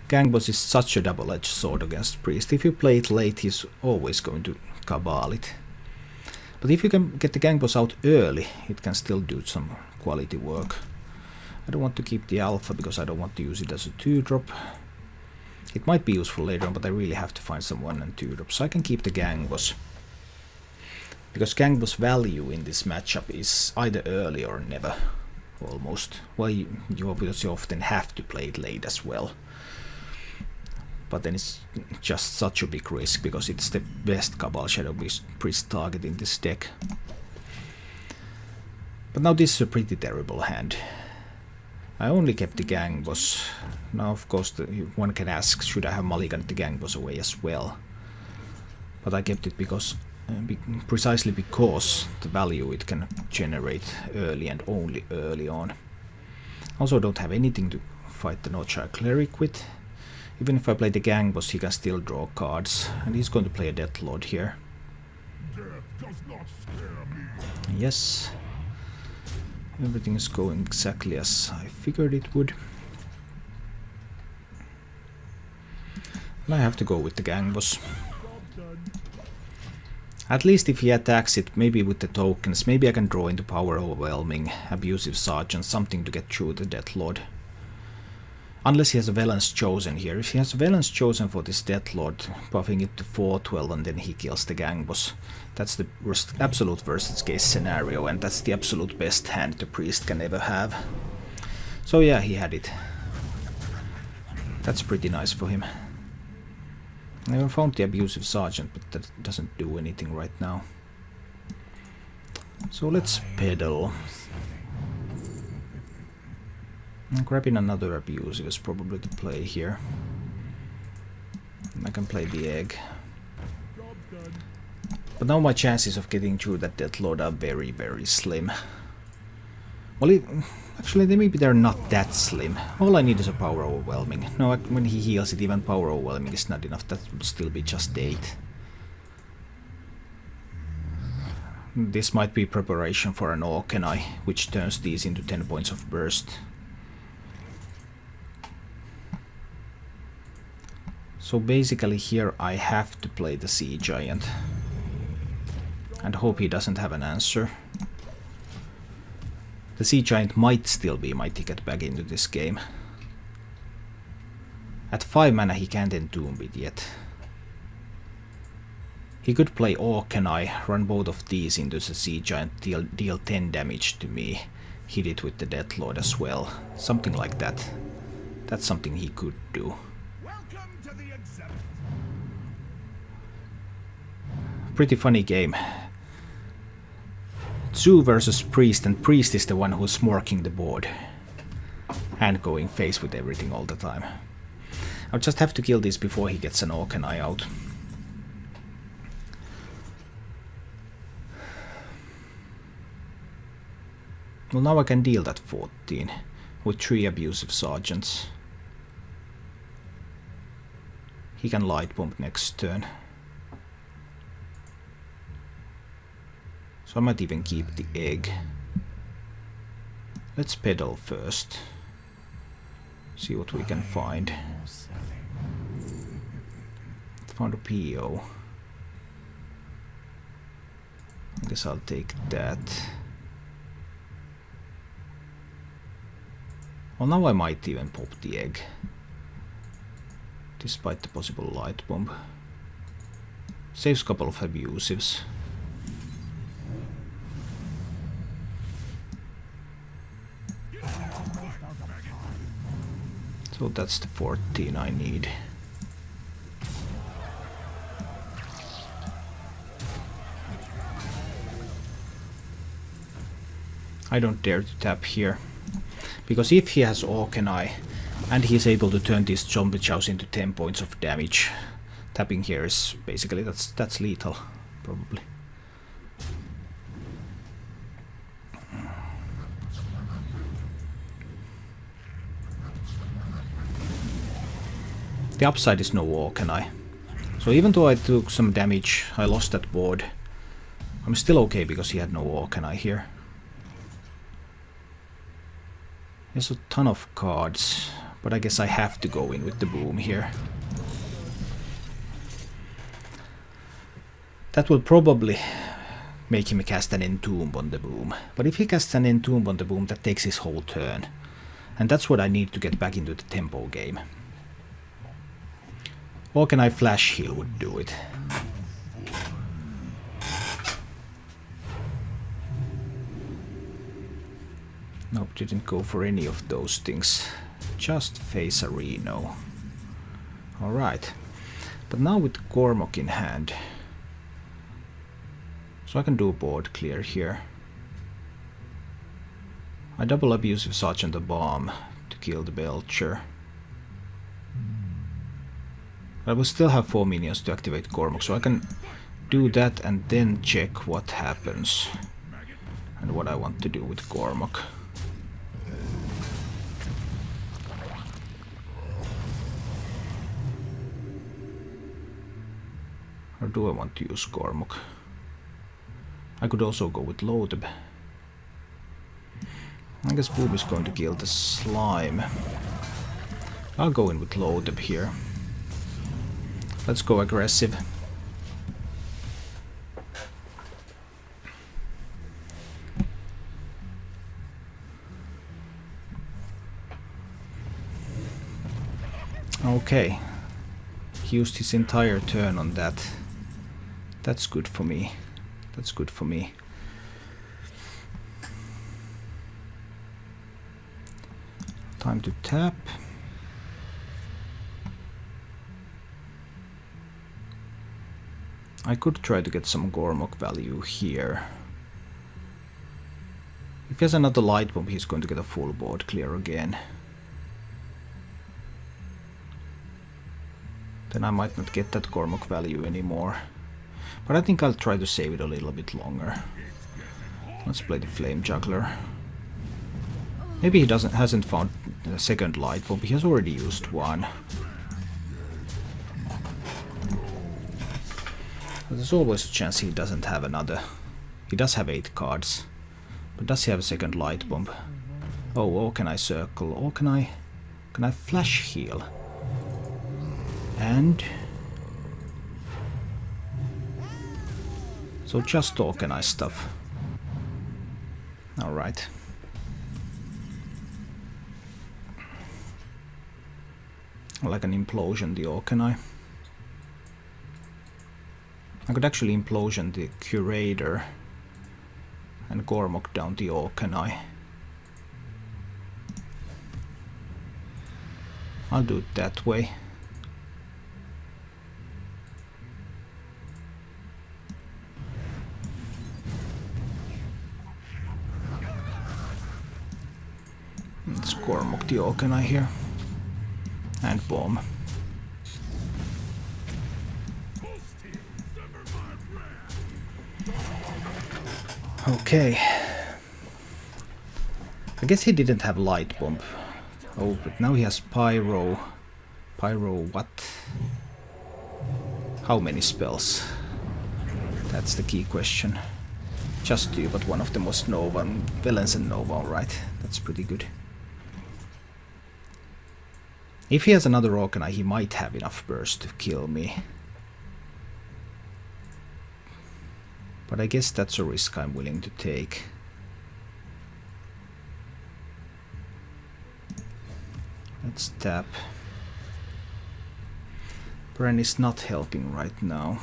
Gang Boss is such a double-edged sword against Priest. If you play it late, he's always going to Cabal it. But if you can get the Gang Boss out early, it can still do some quality work. I don't want to keep the Alpha because I don't want to use it as a 2-drop. It might be useful later on, but I really have to find some 1 and 2 drops. So I can keep the Gang Boss. Because Gang Boss value in this matchup is either early or never. Almost. Well, you obviously often have to play it late as well. But then it's just such a big risk because it's the best Cabal Shadow Priest target in this deck. But now this is a pretty terrible hand. I only kept the Gang Boss. Now of course one can ask, should I have mulliganed the Gang Boss away as well? But I kept it because precisely because the value it can generate early and only early on. Also don't have anything to fight the Notchire Cleric with. Even if I play the Gang Boss, he can still draw cards, and he's going to play a Deathlord here. Yes. Everything is going exactly as I figured it would. And I have to go with the Gang Boss. At least if he attacks it, maybe with the tokens, maybe I can draw into Power Overwhelming, Abusive Sergeant, something to get through the Deathlord. Unless he has a Velen's Chosen here. If he has a Velen's Chosen for this Deathlord, buffing it to 4/12 and then he kills the Gang Boss, that's the worst, absolute worst case scenario, and that's the absolute best hand the Priest can ever have. So yeah, he had it. That's pretty nice for him. I haven't found the Abusive Sergeant, but that doesn't do anything right now. So let's pedal. And grabbing another Abusive is probably the play here. I can play the Egg. But now my chances of getting through that Deathlord are very, very slim. Well, actually maybe they're not that slim. All I need is a Power Overwhelming. No, when he heals it, even Power Overwhelming is not enough. That would still be just 8. This might be preparation for an Orkenai, which turns these into 10 points of burst. So basically here I have to play the Sea Giant. And hope he doesn't have an answer. The Sea Giant might still be my ticket back into this game. At 5 mana he can't entomb it yet. He could play Orkenai, run both of these into the Sea Giant, deal 10 damage to me, hit it with the Deathlord as well. Something like that. That's something he could do. Pretty funny game. Zoo versus Priest, and Priest is the one who's smorking the board. And going face with everything all the time. I'll just have to kill this before he gets an Orkenai out. Well, now I can deal that 14 with 3 Abusive Sergeants. He can Light Bomb next turn. So I might even keep the Egg. Let's pedal first. See what we can find. Found a PO. I guess I'll take that. Well, now I might even pop the Egg. Despite the possible Light Bomb. Saves a couple of Abusives. So that's the 14 I need. I don't dare to tap here. Because if he has Orkenai and he's able to turn these zombie chows into 10 points of damage, tapping here is basically that's lethal, probably. The upside is no Orkenai. So even though I took some damage, I lost that board. I'm still okay because he had no Orkenai here. He has a ton of cards, But I guess I have to go in with the boom here. That will probably make him cast an entomb on the boom. But if he casts an entomb on the boom, that takes his whole turn. And that's what I need to get back into the tempo game. Or can I flash heal would do it. Nope, didn't go for any of those things. Just face a Reno. Alright. But now with Cormoc in hand. So I can do a board clear here. I double Abusive Sergeant the Bomb to kill the Belcher. I will still have 4 minions to activate Cormoc, so I can do that and then check what happens. And what I want to do with Cormoc. Or do I want to use Cormoc? I could also go with Loatheb. I guess Boom is going to kill the slime. I'll go in with Loatheb here. Let's go aggressive. Okay. He used his entire turn on that. That's good for me. That's good for me. Time to tap. I could try to get some Cormoc value here. If he has another light bomb, he's going to get a full board clear again. Then I might not get that Cormoc value anymore. But I think I'll try to save it a little bit longer. Let's play the Flame Juggler. Maybe he hasn't found the second light bomb, he has already used one. But there's always a chance he doesn't have another. He does have 8 cards. But does he have a second light bomb? Oh, or can I circle? Or can I flash heal? And so just organize stuff. Alright. Like an implosion the Orkanai. I could actually implosion the Curator and Cormoc down the Orkanai. I'll do it that way. Let's Cormoc the Orkanai here. And bomb. Okay. I guess he didn't have light bomb. Oh, but now he has pyro. Pyro what? How many spells? That's the key question. Just 2, but one of them was Nova. Villains and Nova, right? That's pretty good. If he has another Orkanai, he might have enough burst to kill me. But I guess that's a risk I'm willing to take. Let's tap. Bran is not helping right now.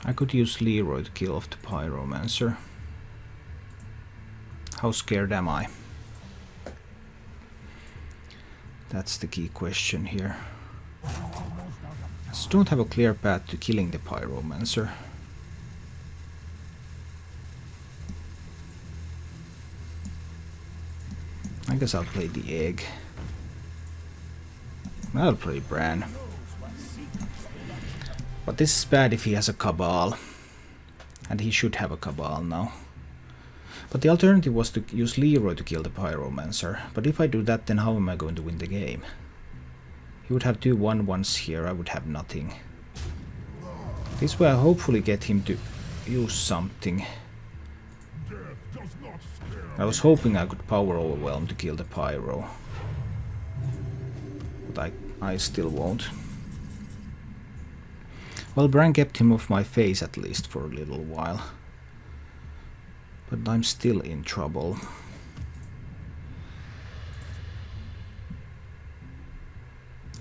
I could use Leroy to kill off the Pyromancer. How scared am I? That's the key question here. I just don't have a clear path to killing the Pyromancer. I guess I'll play the egg. I'll play Bran. But this is bad if he has a Cabal. And he should have a Cabal now. But the alternative was to use Leroy to kill the Pyromancer. But if I do that, then how am I going to win the game? He would have 2 1/1s here, I would have nothing. This way I hopefully get him to use something. I was hoping I could power overwhelm to kill the Pyro. but I still won't. Well, Bran kept him off my face at least for a little while. But I'm still in trouble.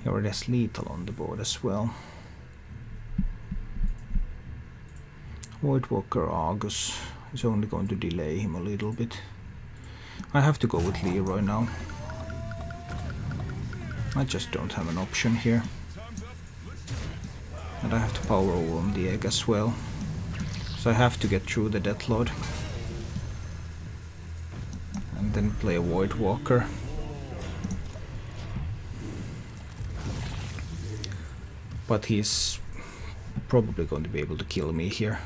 He already has lethal on the board as well. Voidwalker Argus is only going to delay him a little bit. I have to go with Leroy now. I just don't have an option here. And I have to power over on the egg as well. So I have to get through the Deathlord. And then play a Voidwalker. But he's probably going to be able to kill me here.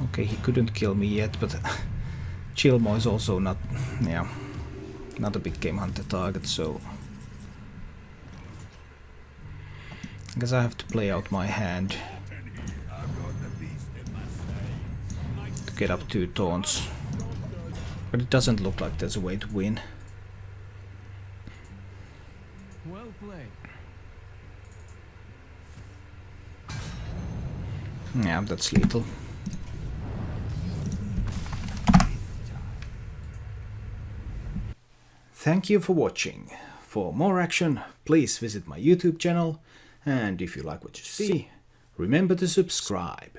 Okay, he couldn't kill me yet, but Chilmo is also not a big game hunter target, so I guess I have to play out my hand to get up 2 taunts. But it doesn't look like there's a way to win. Well played. Yeah, that's lethal. Thank you for watching. For more action, please visit my YouTube channel, and if you like what you see, remember to subscribe.